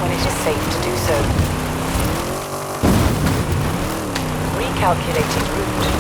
when it is safe to do so. Recalculating route.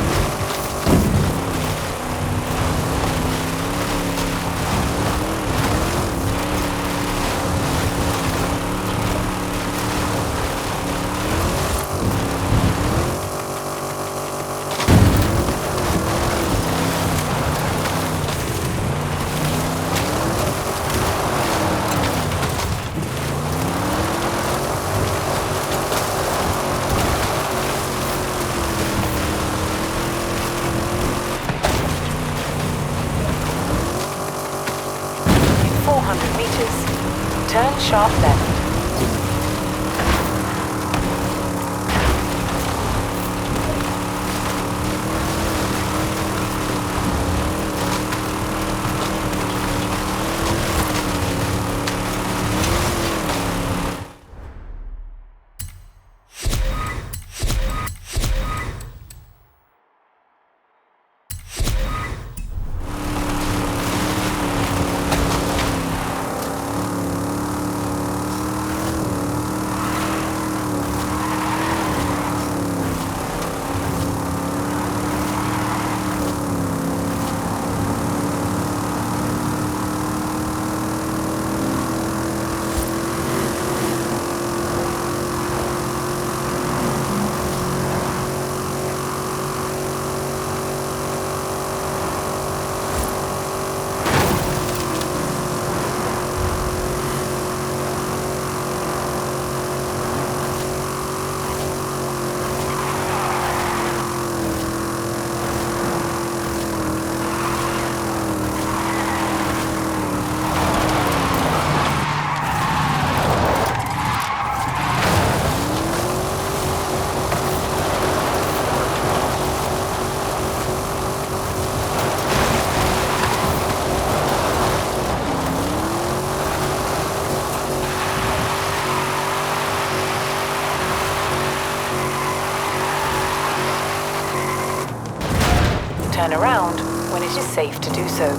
Turn sharp left. Turn around when it is safe to do so.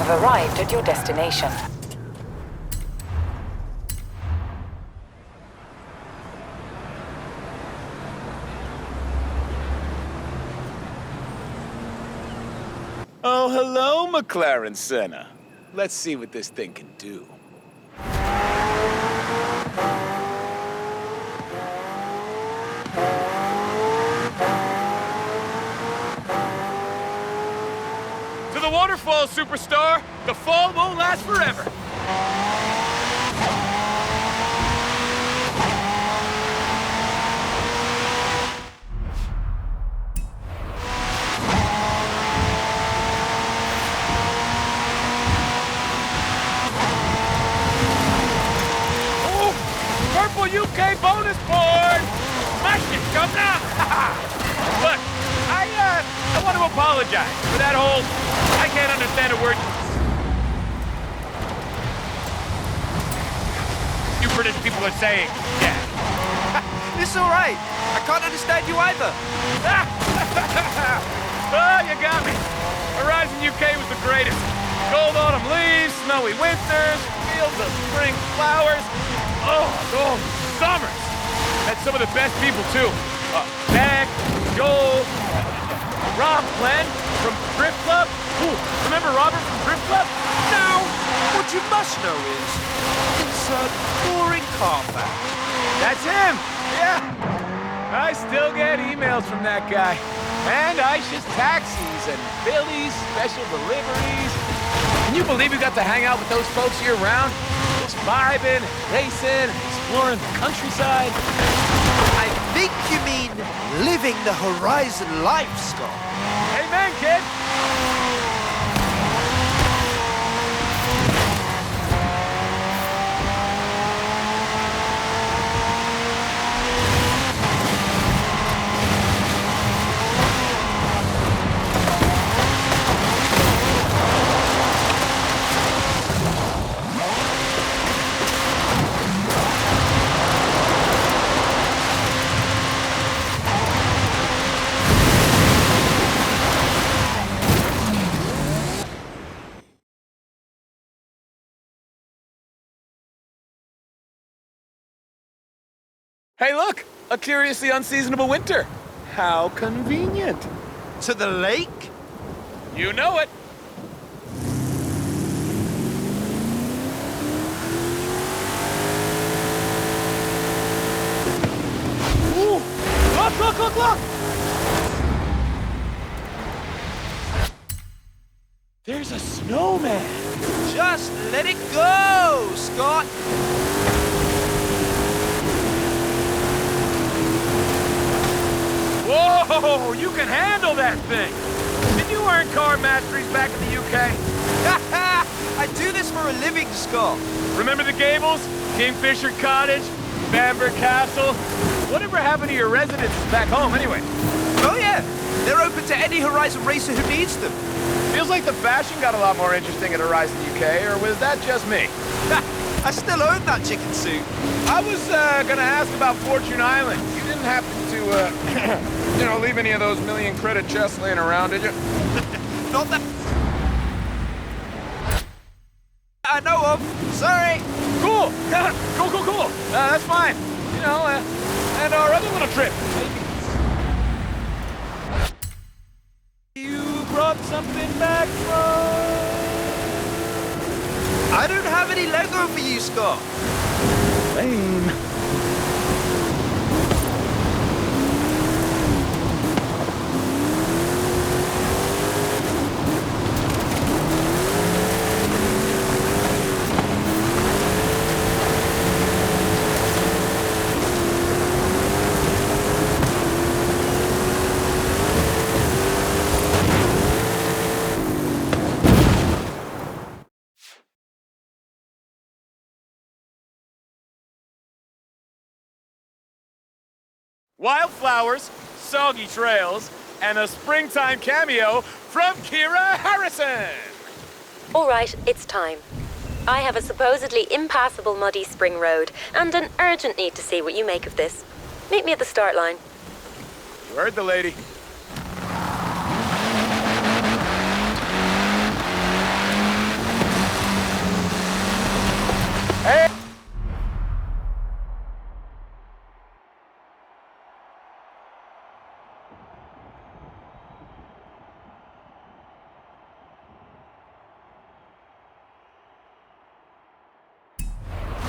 Arrived at your destination. Oh, hello, McLaren Senna. Let's see what this thing can do. To the waterfall, superstar! The fall won't last forever! Purple UK bonus board! Smash it, governor! Look, I want to apologize for that whole I can't understand a word you British people are saying. Yeah. It's all right. I can't understand you either. Oh, you got me. Horizon UK was the greatest. Cold autumn leaves, snowy winters. fields of spring flowers. Oh, those summers. Met some of the best people, too. Beck, Joel, Rob Glenn from Thrift Club. Ooh, remember Robert from Thrift Club? Now, what you must know is, insert boring car fact. That's him! Yeah! I still get emails from that guy. And Aisha's taxis and Billy's special deliveries. Can you believe we got to hang out with those folks year-round? Just vibing, racing, exploring the countryside. I think you mean living the Horizon life, Scott. Amen, kid! Hey, look! A curiously unseasonable winter. How convenient. To the lake? You know it. Ooh! Look, look, look, look! There's a snowman. Just let it go, Scott. Whoa! You can handle that thing! Did you earn car masteries back in the UK? I do this for a living, Scott. Remember the Gables? Kingfisher Cottage? Bamberg Castle? Whatever happened to your residences back home, anyway? Oh, yeah. They're open to any Horizon racer who needs them. Feels like the fashion got a lot more interesting at Horizon UK, or was that just me? I still own that chicken suit. I was gonna ask about Fortune Island. You didn't happen to, you know, leave any of those million credit chests laying around, did you? Not that I know of. Sorry. Cool! Cool, cool, cool! That's fine. You know, and our other little trip. You brought something back from... I don't have any Lego for you, Scott. Lame. Wildflowers, soggy trails, and a springtime cameo from Kira Harrison! All right, it's time. I have a supposedly impassable muddy spring road and an urgent need to see what you make of this. Meet me at the start line. You heard the lady. Hey!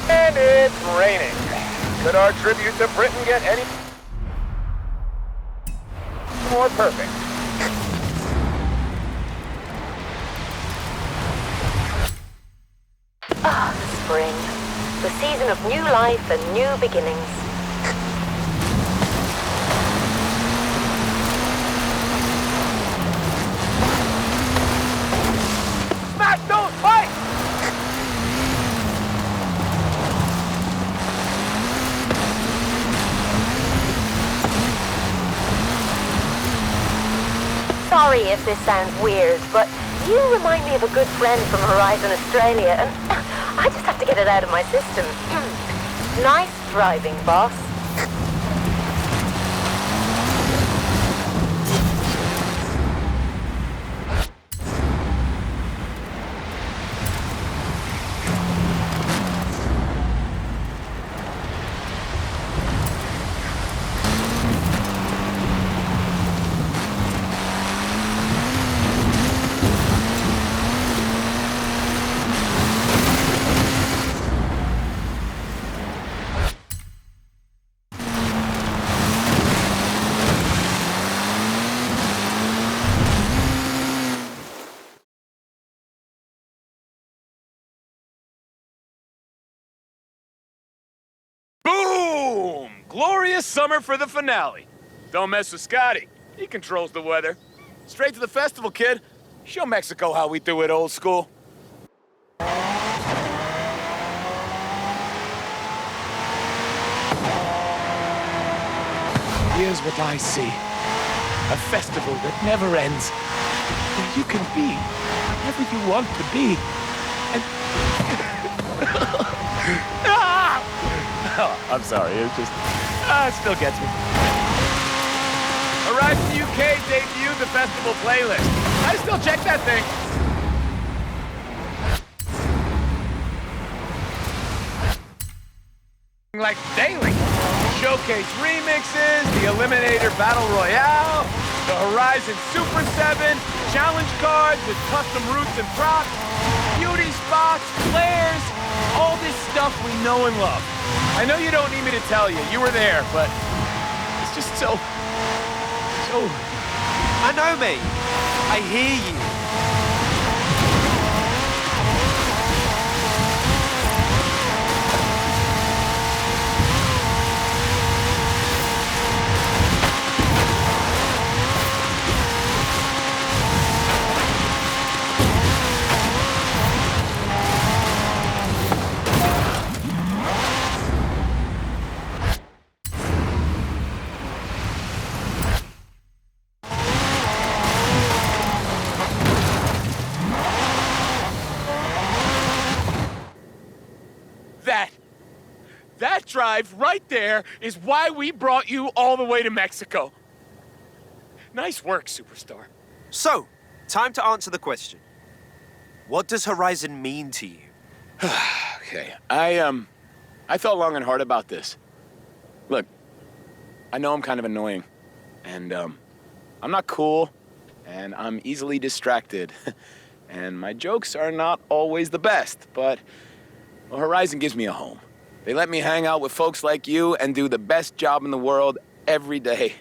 And it's raining. Could our tribute to Britain get any more perfect? Ah, spring. The season of new life and new beginnings. Smash those pipes! Sorry if this sounds weird, but you remind me of a good friend from Horizon Australia, and I just have to get it out of my system. Nice driving, boss. glorious summer for the finale. Don't mess with Scotty. He controls the weather. Straight to the festival, kid. Show Mexico how we do it old school. Here's what I see. A festival that never ends. Where you can be whatever you want to be. And... oh, I'm sorry, it just... it still gets me. Horizon UK debuted the festival playlist. I still check that thing. Like daily. Showcase remixes, the Eliminator Battle Royale, the Horizon Super 7, challenge cards with custom routes and props, beauty spots, flares, all this stuff we know and love. I know you don't need me to tell you, you were there, but it's just so... I know, mate. I hear you. That drive right there is why we brought you all the way to Mexico. Nice work, superstar. So, time to answer the question. What does Horizon mean to you? Okay, I thought long and hard about this. Look, I know I'm kind of annoying, and, I'm not cool, and I'm easily distracted, and my jokes are not always the best, but, well, Horizon gives me a home. They let me hang out with folks like you and do the best job in the world every day.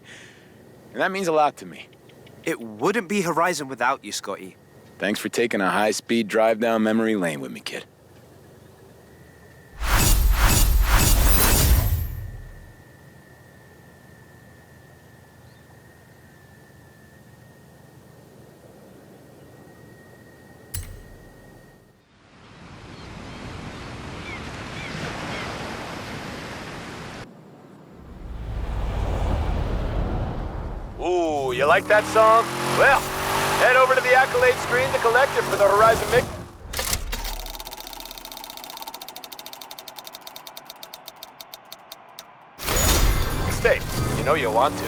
And that means a lot to me. It wouldn't be Horizon without you, Scotty. Thanks for taking a high-speed drive down memory lane with me, kid. Ooh, you like that song? Well, head over to the Accolade screen to collect it for the Horizon mix. Stay. You know you want to.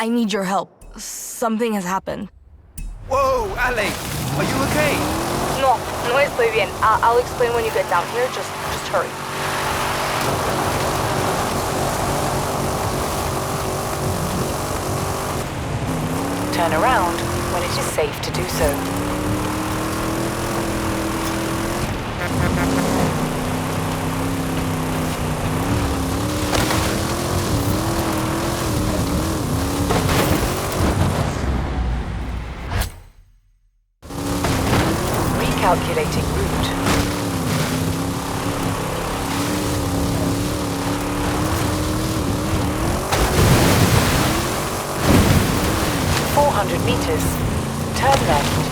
I need your help. Something has happened. Whoa, Ale, are you okay? No estoy bien. I'll explain when you get down here. Just hurry. Turn around when it is safe to do so. Recalculating route. meters. Turn left.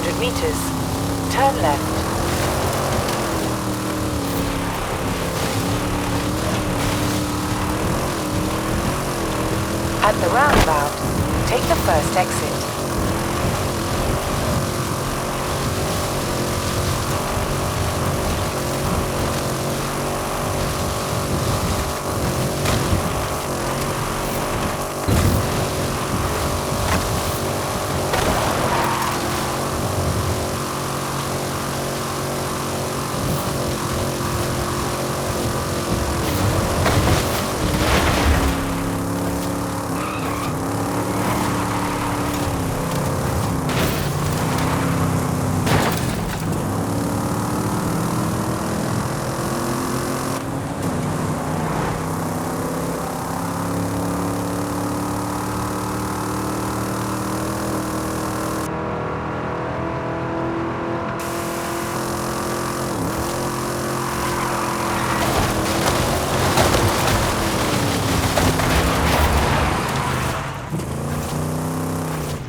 200 meters. Turn left. At the roundabout, take the first exit.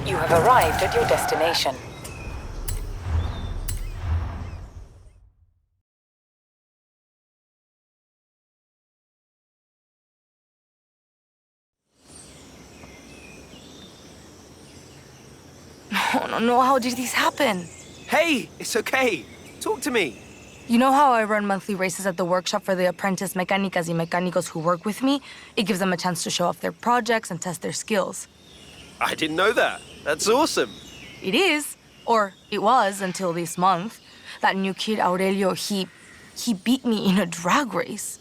You have arrived at your destination. Oh, no, how did this happen? Hey, it's okay. Talk to me. You know how I run monthly races at the workshop for the apprentice mecánicas y mecánicos who work with me? It gives them a chance to show off their projects and test their skills. I didn't know that. That's awesome. It is. Or it was until this month. That new kid, Aurelio, he beat me in a drag race.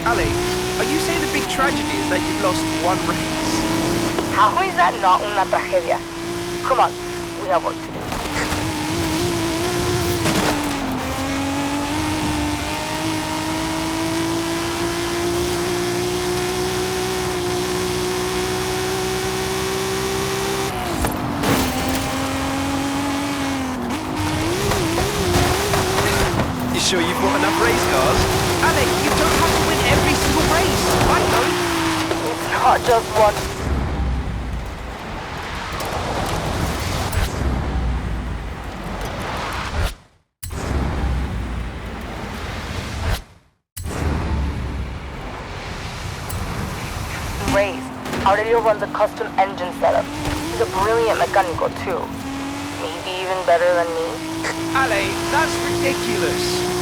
Ali, are you saying the big tragedy is that you've lost one race? How is that not una tragedia? Come on, we have work to do. You sure you've bought enough race cars? Ali, you don't have to win every single race. I know. It's not just one. Race. Aurelio runs a custom engine setup. He's a brilliant mecánico too. Maybe even better than me. Ali, that's ridiculous.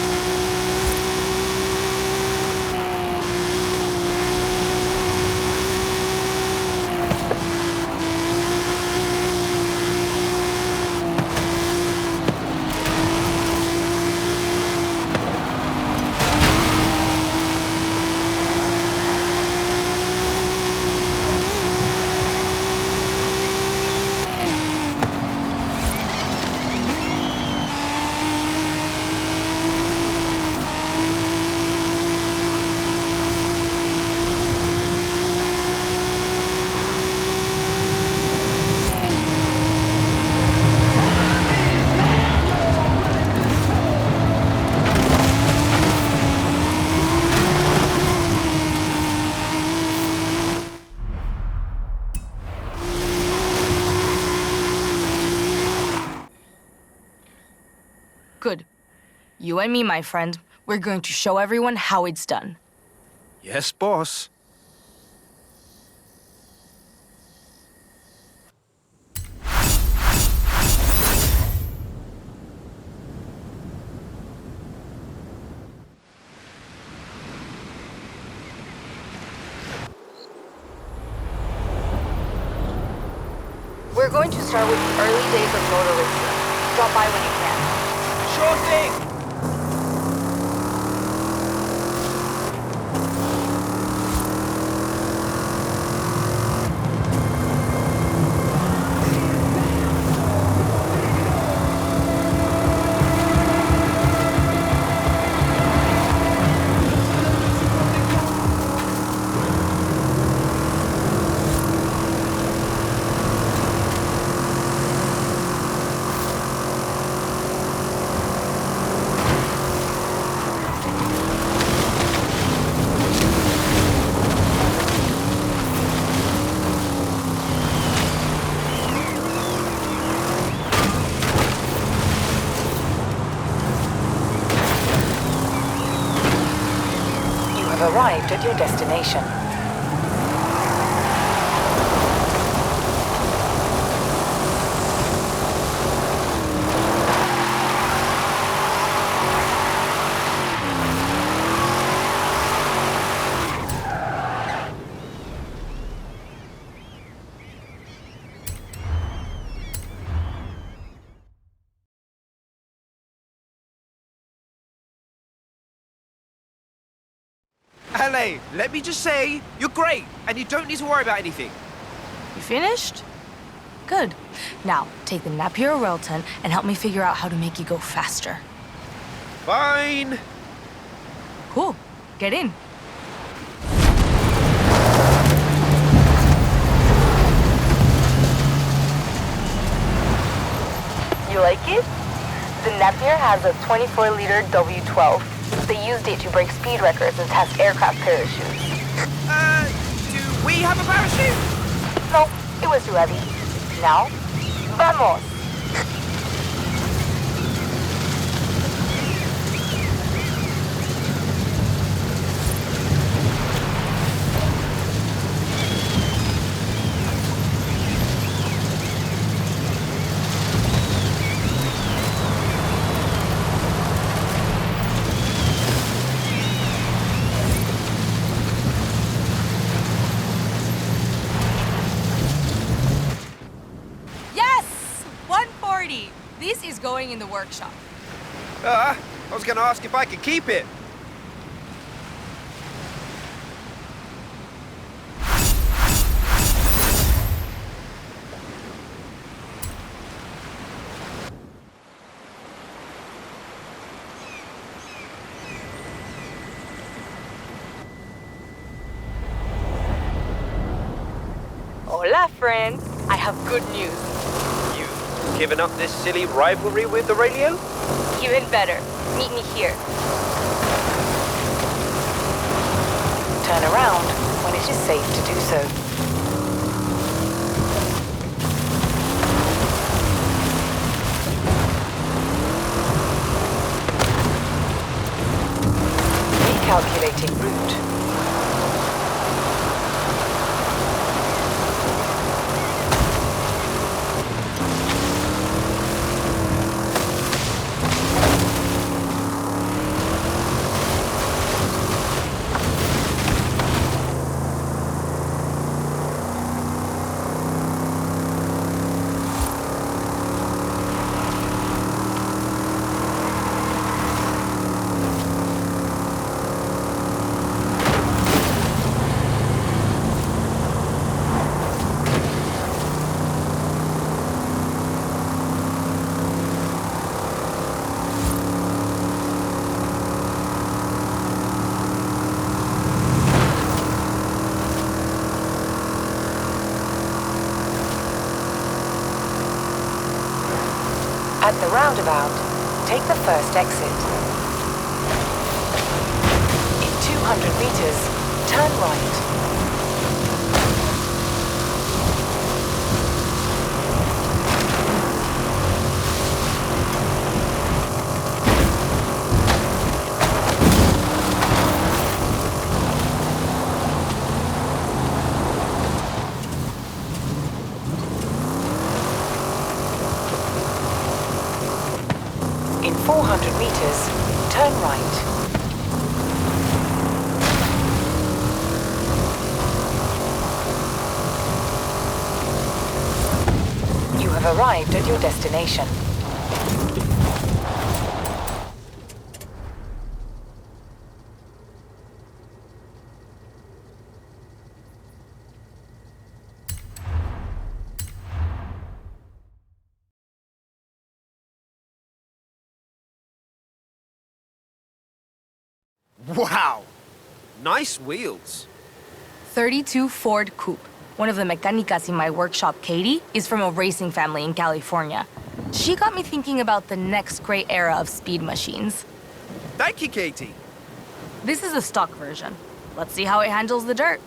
Good. You and me, my friend, we're going to show everyone how it's done. Yes, boss. We're going to start with the early days of motor racing. Drop by when you can. Sure thing. have arrived at your destination. LA, let me just say, you're great, and you don't need to worry about anything. You finished? Good. Now, take the Napier Railton and help me figure out how to make you go faster. Fine. Cool. Get in. You like it? The Napier has a 24-liter W12. They used it to break speed records and test aircraft parachutes. Do we have a parachute? No, it was too heavy. Now, vamos! This is going in the workshop. I was gonna ask if I could keep it. Hola, friend. I have good news. You've given up this silly rivalry with the radio? Even better. Meet me here. Turn around when it is safe to do so. Recalculating route. At the roundabout, take the first exit. In 200 meters, turn right. In 400 meters, turn right. You have arrived at your destination. Wow! Nice wheels. 32 Ford Coupe. One of the mecanicas in my workshop, Katie, is from a racing family in California. She got me thinking about the next great era of speed machines. Thank you, Katie. This is a stock version. Let's see how it handles the dirt.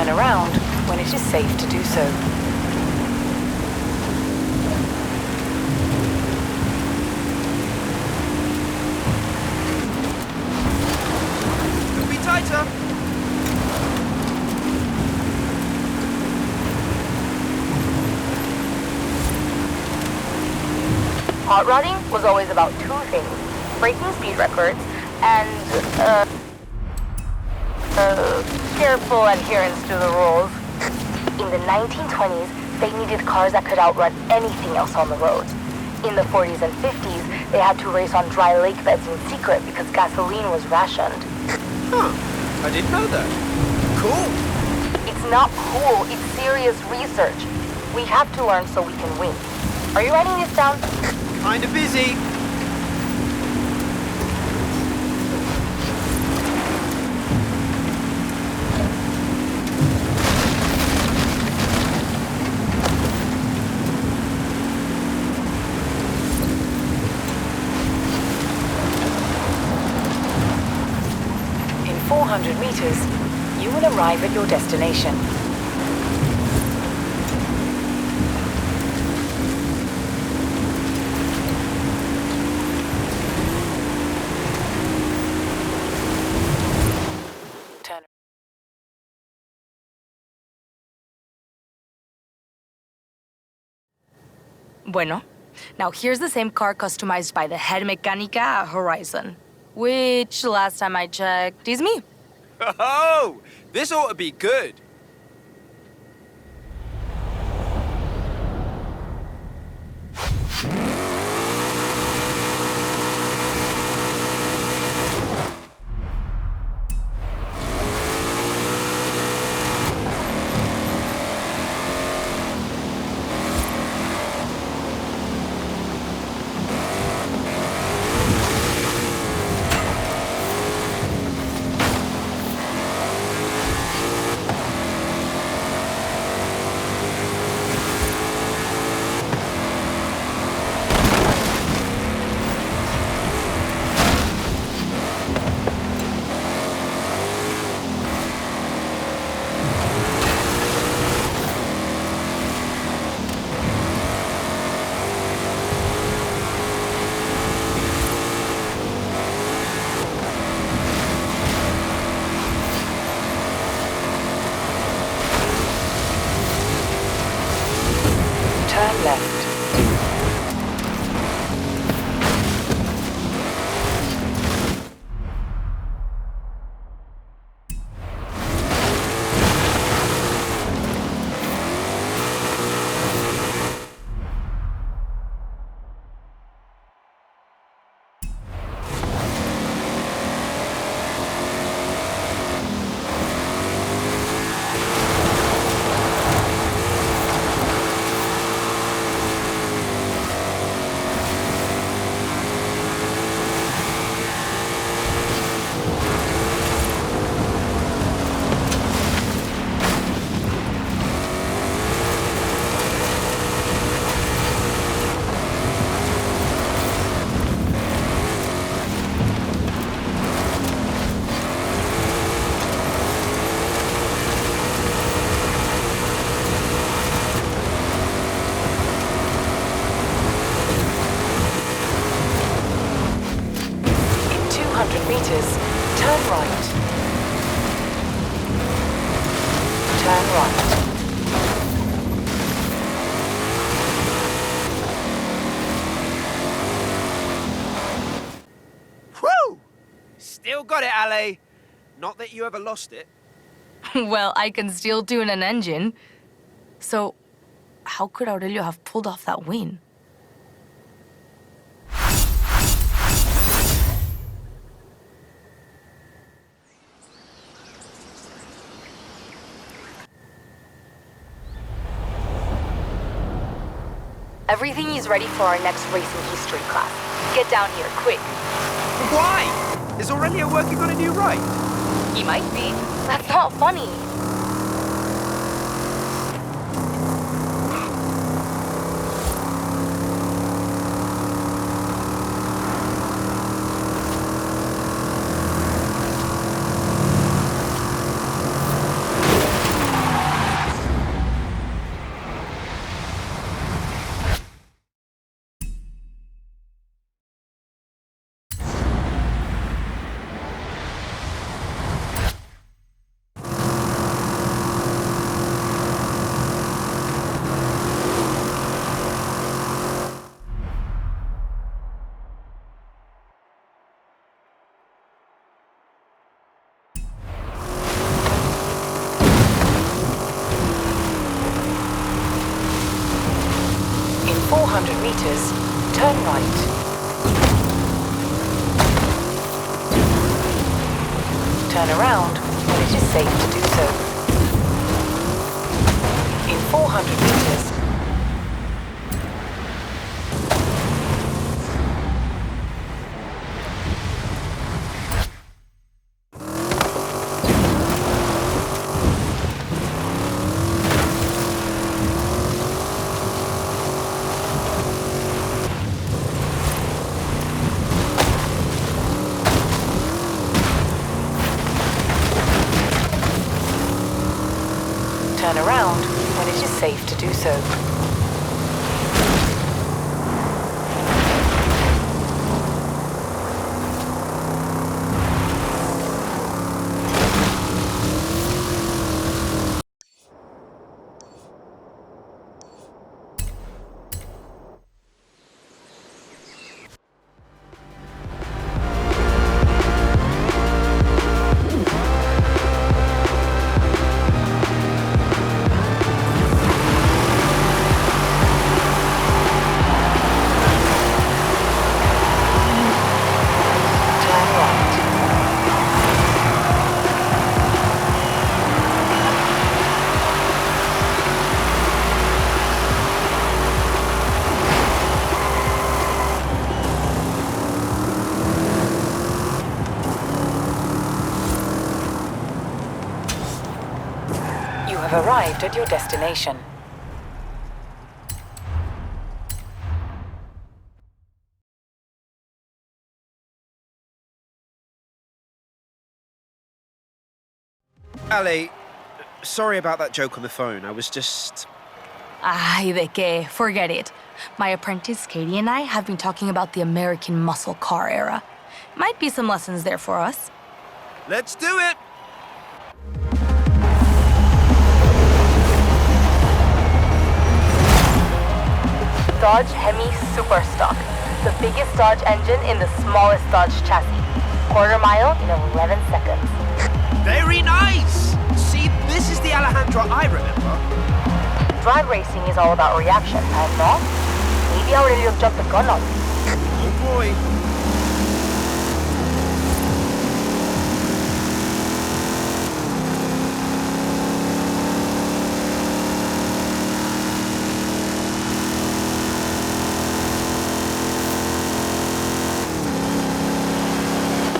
Turn around when it is safe to do so. Could be tighter. Hot rodding was always about two things: breaking speed records and careful adherence to the rules. In the 1920s, they needed cars that could outrun anything else on the road. In the 40s and 50s, they had to race on dry lake beds in secret because gasoline was rationed. Huh. I didn't know that. Cool. It's not cool, it's serious research. We have to learn so we can win. Are you writing this down? Kinda busy. In 400 meters, you will arrive at your destination. Turn. Bueno, now here's the same car customized by the head mechanica at Horizon. Which, last time I checked, is me. Oh, this ought to be good. Turn left. Meters, turn right. Turn right. Whew! Still got it, Ale. Not that you ever lost it. Well, I can still tune an engine. So, how could Aurelio have pulled off that win? Everything is ready for our next racing history class. Get down here, quick. Why? Is Aurelio working on a new ride? He might be. That's not funny. Turn around when it is safe to do so. In 400 meters, turn around when it is safe to do so. Turn right. You have arrived at your destination. Ali, sorry about that joke on the phone. I was just... Ay, de que, forget it. My apprentice Katie and I have been talking about the American muscle car era. Might be some lessons there for us. Let's do it! Dodge Hemi Superstock, the biggest Dodge engine in the smallest Dodge chassis. Quarter mile in 11 seconds. Very nice! See, this is the Alejandra I remember. Drag racing is all about reaction, and no? Maybe Aurelio jumped the gun on me. Oh boy.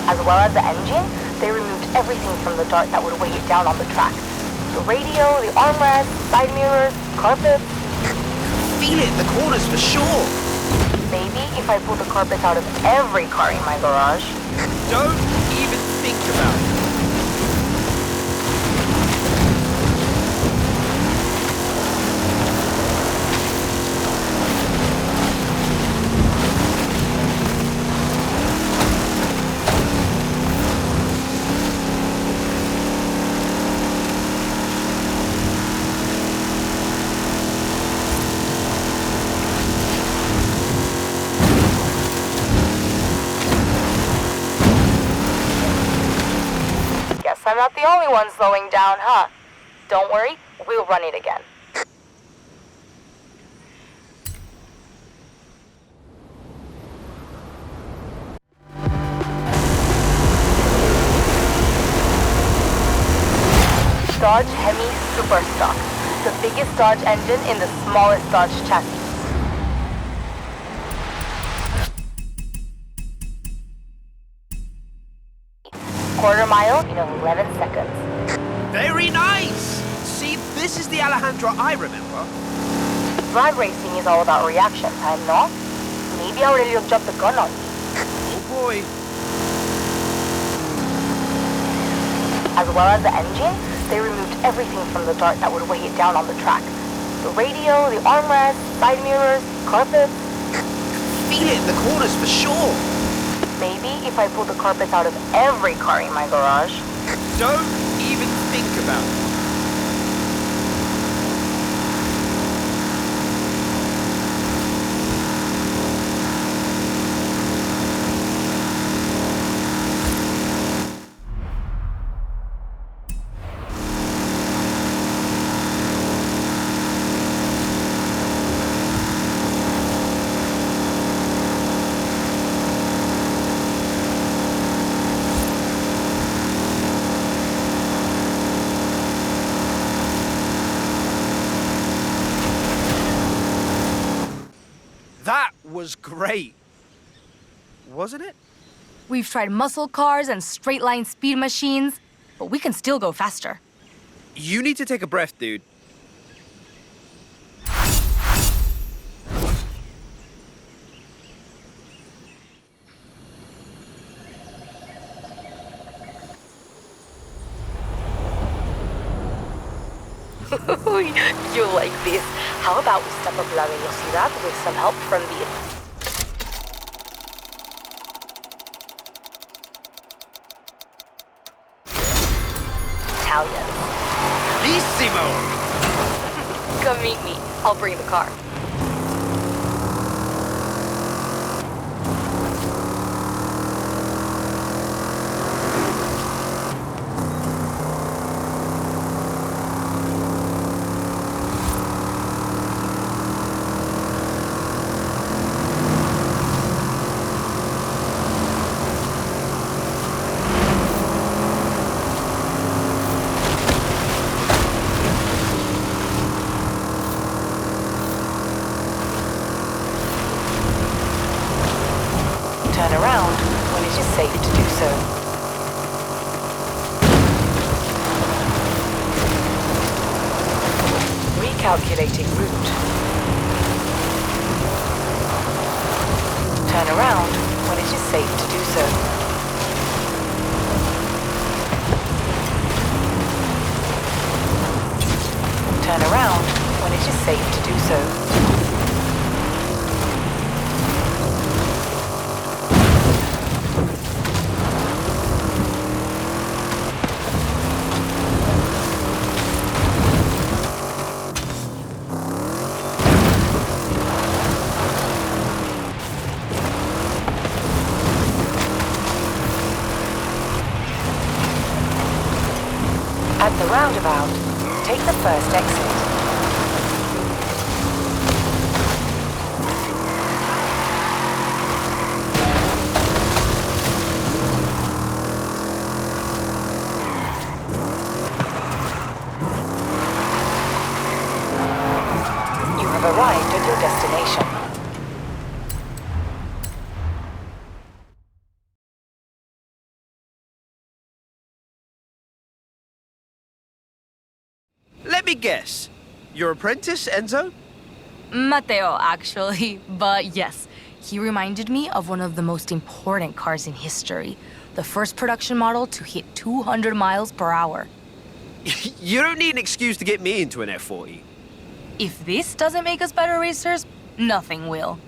As well as the engine, they removed everything from the dart that would weigh it down on the track. The radio, the armrest, side mirrors, carpets. Feel it in the corners for sure. Maybe if I pull the carpets out of every car in my garage. Don't even think about it. Guess I'm not the only one slowing down, huh? Don't worry, we'll run it again. Dodge Hemi Superstock, the biggest Dodge engine in the smallest Dodge chassis. Quarter mile in 11 seconds. Very nice! See, this is the Alejandra I remember. Drag racing is all about reaction, and no? Maybe Aurelio jumped the gun on me. Oh boy. As well as the engine, they removed everything from the dart that would weigh it down on the track. The radio, the armrest, side mirrors, carpets. Feel it in the corners for sure. Maybe if I pull the carpets out of every car in my garage. Don't even think about it. was great. Wasn't it? We've tried muscle cars and straight-line speed machines, but we can still go faster. You need to take a breath, dude. You like this. How about we step up la velocidad with some help from the Italians. Bellissimo! Come meet me. I'll bring the car. Turn around when it is safe to do so. Recalculating route. Turn around when it is safe to do so. Turn around when it is safe to do so. At the roundabout, take the first exit. You have arrived at your destination. Let me guess. Your apprentice, Enzo? Mateo, actually, but yes. He reminded me of one of the most important cars in history. The first production model to hit 200 miles per hour. You don't need an excuse to get me into an F40. If this doesn't make us better racers, nothing will.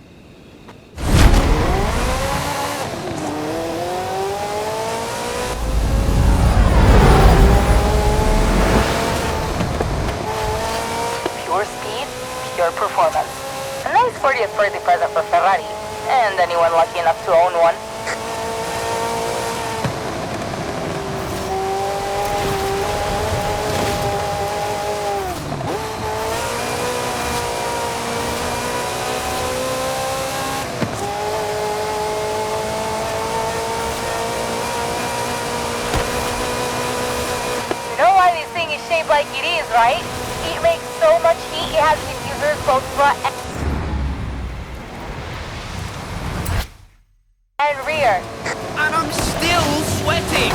Pure speed, pure performance. A nice 40th birthday present for Ferrari, and anyone lucky enough to own one. You know why this thing is shaped like it is, right? It makes so much heat it has diffusers both front and rear. And I'm still sweating!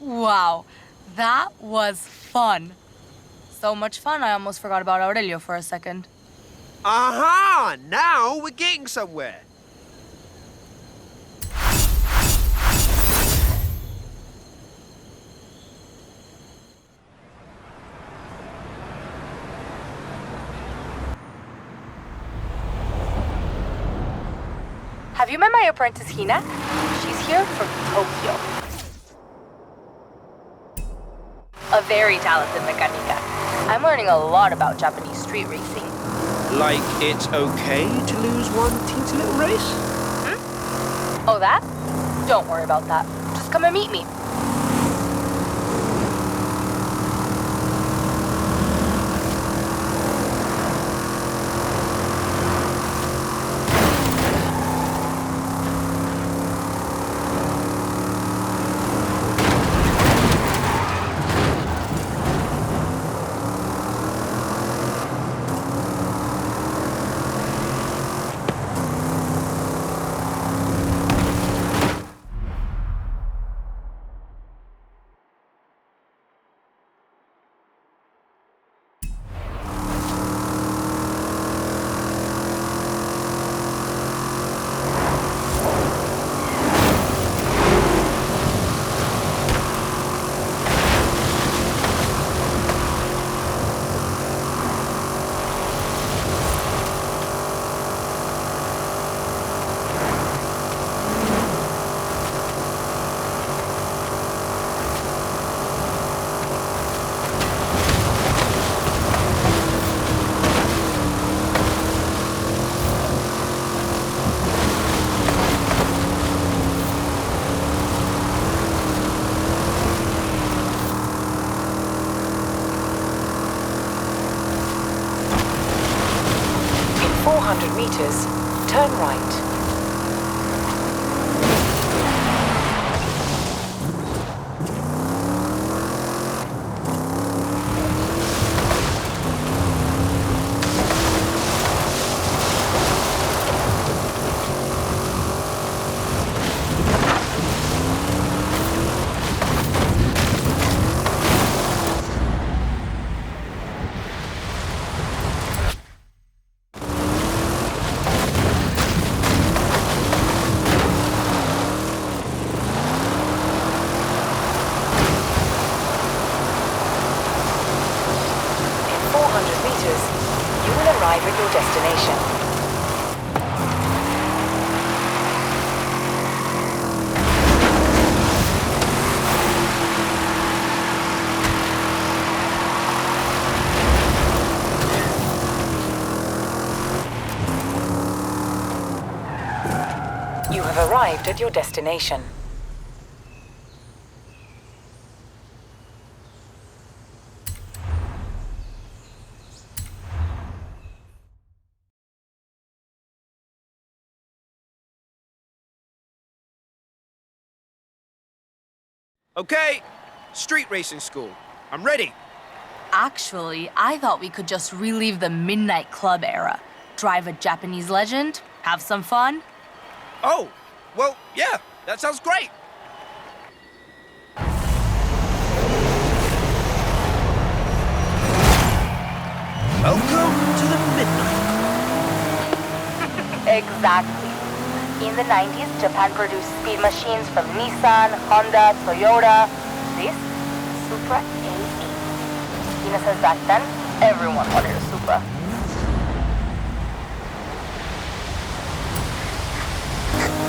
Wow, that was fun. So much fun, I almost forgot about Aurelio for a second. Aha! Now we're getting somewhere. Have you met my apprentice, Hina? She's here from Tokyo. A very talented mechanica. I'm learning a lot about Japanese street racing. Like it's okay to lose one teensy little race? Oh, that? Don't worry about that. Just come and meet me. In 400 meters, turn right. You will arrive at your destination. You have arrived at your destination. Okay, street racing school. I'm ready. Actually, I thought we could just relive the Midnight Club era. Drive a Japanese legend, have some fun. Oh, well, yeah, that sounds great. Welcome to the Midnight. Exactly. In the 90s, Japan produced speed machines from Nissan, Honda, Toyota. This Supra AE. Ina says back then, everyone wanted a Supra.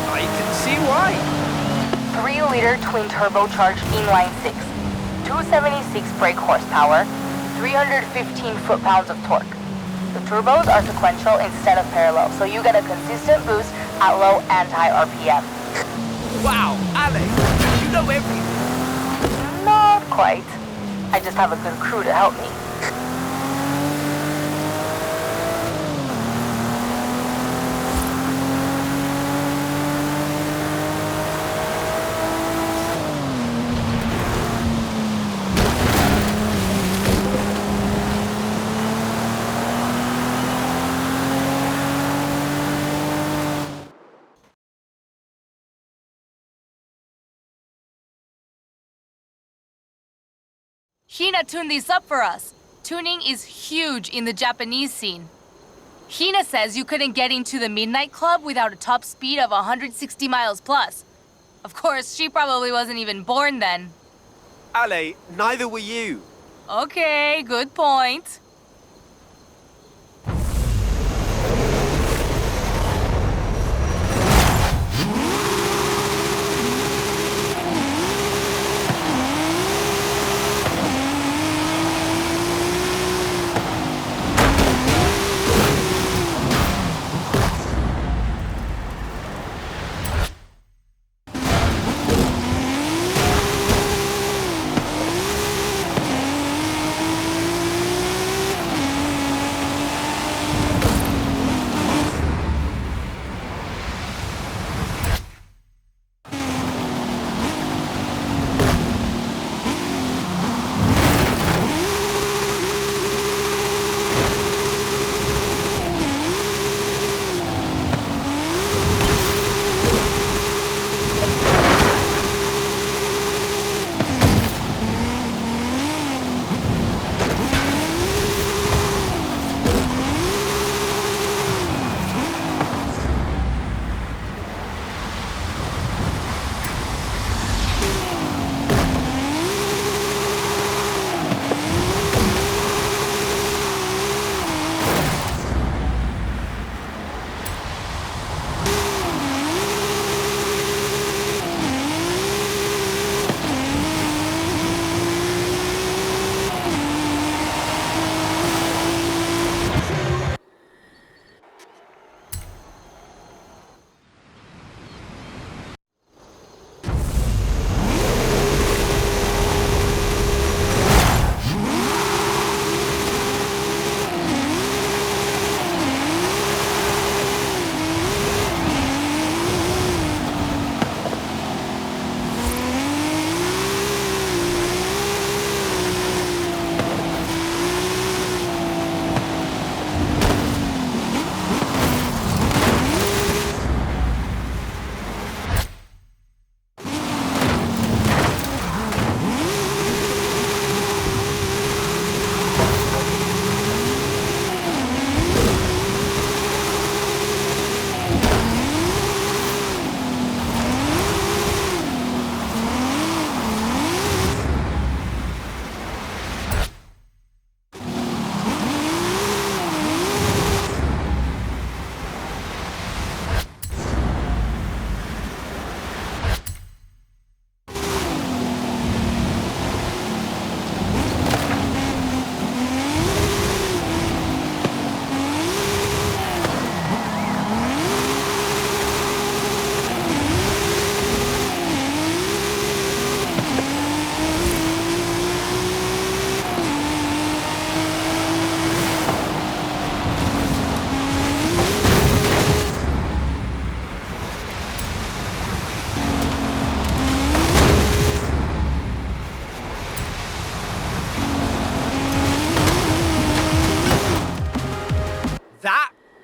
I can see why. 3-liter twin-turbocharged inline-six, 276 brake horsepower, 315 foot-pounds of torque. The turbos are sequential instead of parallel, so you get a consistent boost at low and high RPM. Wow, Ale, you know everything. Not quite. I just have a good crew to help me. Hina tuned these up for us. Tuning is huge in the Japanese scene. Hina says you couldn't get into the Midnight Club without a top speed of 160 miles plus. Of course, she probably wasn't even born then. Ale, neither were you. Okay, good point.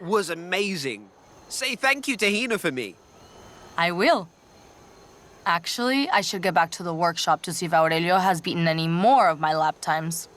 was amazing. Say thank you to Hina for me. I will. Actually, I should get back to the workshop to see if Aurelio has beaten any more of my lap times.